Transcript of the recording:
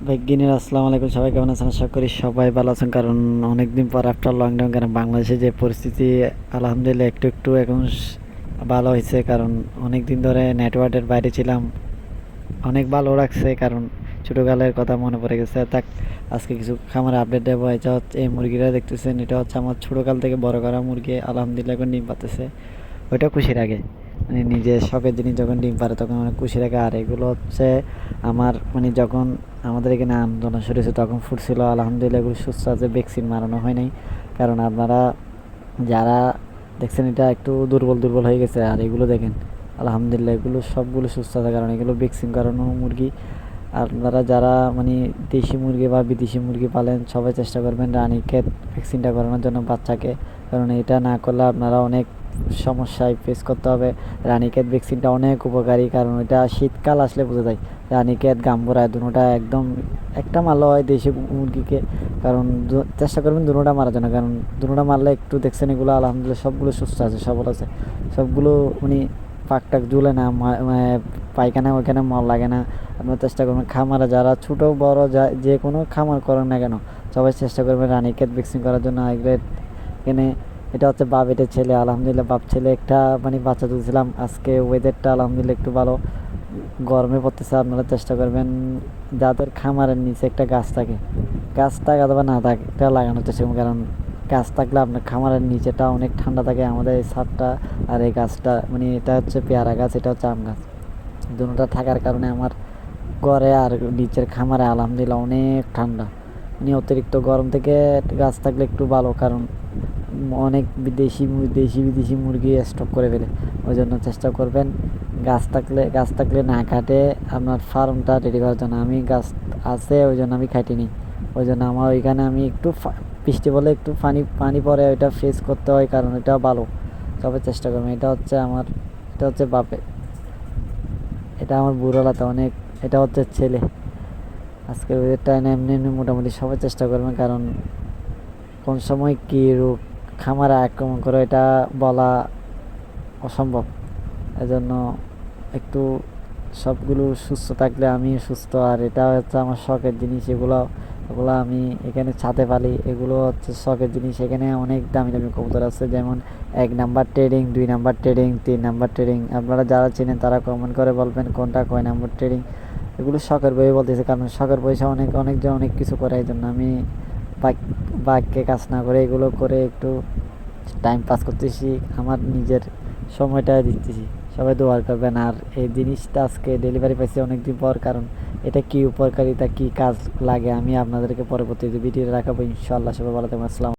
বিজ্ঞানীর আসসালামু আলাইকুম, সবাই কেমন আছেন? আশা করি সবাই ভালো আছেন, কারণ অনেকদিন পর আফটার লং টাইম, কারণ বাংলাদেশে যে পরিস্থিতি আলহামদুলিল্লাহ একটু একটু এখন ভালো হয়েছে, কারণ অনেক দিন ধরে নেটওয়ার্কের বাইরে ছিলাম। অনেক ভালো লাগছে, কারণ ছোটোকালের কথা মনে পড়ে গেছে। তাক আজকে কিছু খামারে আপডেট দেবো। এটা হচ্ছে এই মুরগিটা দেখতেছেন, এটা হচ্ছে আমার ছোটোকাল থেকে বড় করা মুরগি। আলহামদুলিল্লাহ এখন ডিম পাতেছে, ওইটা খুশির আগে। মানে নিজের শখের জিনিস যখন ডিম পারে তখন অনেক খুশি লাগে। আর এগুলো হচ্ছে আমার মানে যখন আমাদের এখানে আন্দোলন শুরু হয়েছে তখন ফুটছিল। আলহামদুলিল্লাহ এগুলো সুস্থ আছে, ভ্যাকসিন মারানো হয় নাই। কারণ আপনারা যারা দেখছেন এটা একটু দুর্বল দুর্বল হয়ে গেছে, আর এগুলো দেখেন আলহামদুলিল্লাহ এগুলো সবগুলো সুস্থ আছে, কারণ এগুলো ভ্যাকসিন করানো মুরগি। আপনারা যারা মানে দেশি মুরগি বা বিদেশি মুরগি পালেন সবাই চেষ্টা করবেন রানীক্ষেত ভ্যাকসিনটা করানোর জন্য বাচ্চাকে, কারণ এটা না করলে আপনারা অনেক সমস্যায় ফেস করতে হবে। রানীক্ষেত ভ্যাকসিনটা অনেক উপকারী, কারণ এটা শীতকাল আসলে বোঝা যায়। রানীক্ষেত গাম্বুরা দুটোটা একদম একটা মারলে হয় দেশি মুরগিকে, কারণ চেষ্টা করবেন দুটোটা মারার জন্য, কারণ দুটোটা মারলে একটু দেখছেন এগুলো আলহামদুলিল্লাহ সবগুলো সুস্থ আছে, সবল আছে। সবগুলো মানে পাক টাক ঝুলে না, পায়খানা ওইখানে মল লাগে না। আপনার চেষ্টা করবেন খামারে যারা ছোটো বড় যে কোনো খামার করেন না কেন সবাই চেষ্টা করবেন রানীক্ষেত ভ্যাকসিন করার জন্য। এখানে এটা হচ্ছে বাপ, এটা ছেলে। আলহামদুলিল্লাহ বাপ ছেলে একটা মানে বাচ্চা তুলছিলাম। আজকে ওয়েদারটা আলহামদুলিল্লাহ একটু ভালো, গরমে পড়তেছে। আপনারা চেষ্টা করবেন যাদের খামারের নিচে একটা গাছ থাকে, গাছ থাকে অথবা না থাকে এটা লাগানোর চেষ্টা করবেন, কারণ গাছ থাকলে আপনার খামারের নিচেটা অনেক ঠান্ডা থাকে। আমাদের এই ছাদটা আর এই গাছটা মানে এটা হচ্ছে পেয়ারা গাছ, এটা হচ্ছে আম গাছ। দুটোটা থাকার কারণে আমার ঘরে আর নিচের খামারে আলহামদুলিল্লাহ অনেক ঠান্ডা। মানে অতিরিক্ত গরম থেকে গাছ থাকলে একটু ভালো, কারণ অনেক দেশি বিদেশি মুরগি স্টক করে ফেলে। ওই জন্য চেষ্টা করবেন গাছ থাকলে না কাটে আপনার ফার্মটা রেডি করার জন্য। আমি গাছ আছে ওই জন্য আমি কাটিনি, ওই জন্য আমার ওইখানে আমি একটু বৃষ্টি বলে একটু পানি পানি পরে ওইটা ফেস করতে হয়, কারণ এটা ভালো। সবাই চেষ্টা করবেন। এটা হচ্ছে বাপে, এটা আমার বুড়োলাতে অনেক। এটা হচ্ছে ছেলে। আজকের ওয়েদারটা এমনি এমনি মোটামুটি সবাই চেষ্টা করবেন, কারণ কোন সময় কী রোগ খামারে আক্রমণ করে এটা বলা অসম্ভব। এজন্য একটু সবগুলো সুস্থ থাকলে আমি সুস্থ। আর এটা হচ্ছে আমার শখের জিনিস, এগুলো আমি এখানে ছাদে পালি। এগুলো হচ্ছে শখের জিনিস। এখানে অনেক দামি দামি কবুতর আছে, যেমন 1 number trading, 2 number trading, 3 number trading. আপনারা যারা চেনেন তারা কমেন্ট করে বলবেন কোনটা কয় নাম্বার ট্রেডিং। এগুলো শখের বই বলতেছে, কারণ শখের পয়সা অনেকজন অনেক কিছু করে। এই জন্য আমি বাক্যে কাজ না করে এগুলো করে একটু টাইম পাস করতেছি, আমার নিজের সময়টা দিতেছি। সবাই দোয়া করবেন। আর এই জিনিসটা আজকে ডেলিভারি পাইছি অনেকদিন পর, কারণ এটা কি উপকারিতা কি কাজ লাগে আমি আপনাদেরকে পরবর্তী ভিডিও রাখাবো ইনশাআল্লাহ। সবাই ভালো থাকবেন। আসসালাম।